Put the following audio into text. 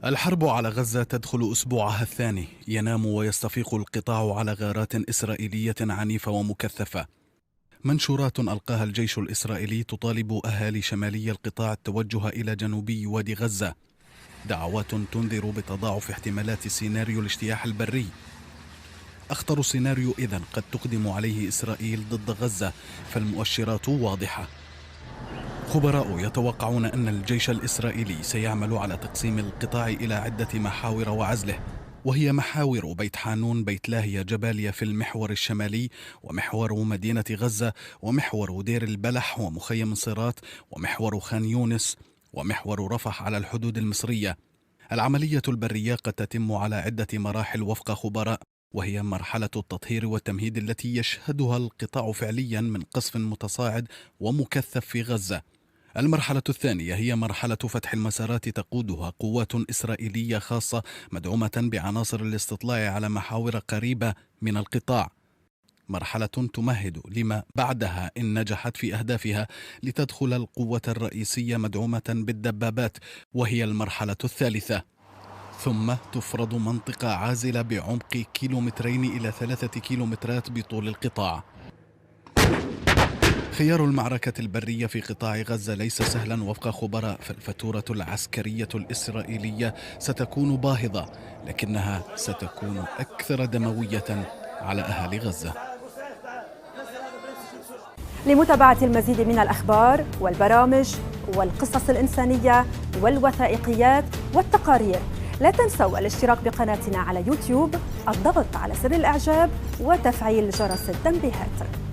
الحرب على غزة تدخل أسبوعها الثاني، ينام ويستفيق القطاع على غارات إسرائيلية عنيفة ومكثفة. منشورات ألقاها الجيش الإسرائيلي تطالب أهالي شمالي القطاع التوجه إلى جنوبي وادي غزة، دعوات تنذر بتضاعف احتمالات سيناريو الاجتياح البري. أخطر سيناريو إذن قد تقدم عليه إسرائيل ضد غزة، فالمؤشرات واضحة. خبراء يتوقعون أن الجيش الإسرائيلي سيعمل على تقسيم القطاع إلى عدة محاور وعزله، وهي محاور بيت حانون، بيت لاهيا، جباليا في المحور الشمالي، ومحور مدينة غزة، ومحور دير البلح ومخيم صيرات، ومحور خان يونس، ومحور رفح على الحدود المصرية. العملية البرية قد تتم على عدة مراحل وفق خبراء، وهي مرحلة التطهير والتمهيد التي يشهدها القطاع فعليا من قصف متصاعد ومكثف في غزة. المرحلة الثانية هي مرحلة فتح المسارات تقودها قوات إسرائيلية خاصة مدعومة بعناصر الاستطلاع على محاور قريبة من القطاع، مرحلة تمهد لما بعدها إن نجحت في أهدافها لتدخل القوة الرئيسية مدعومة بالدبابات، وهي المرحلة الثالثة. ثم تفرض منطقة عازلة بعمق 2 إلى 3 كيلومترات بطول القطاع. خيار المعركة البرية في قطاع غزة ليس سهلا وفق خبراء، فالفاتورة العسكرية الإسرائيلية ستكون باهظة، لكنها ستكون أكثر دموية على أهالي غزة. لمتابعة المزيد من الأخبار والبرامج والقصص الإنسانية والوثائقيات والتقارير، لا تنسوا الاشتراك بقناتنا على يوتيوب، الضغط على زر الإعجاب وتفعيل جرس التنبيهات.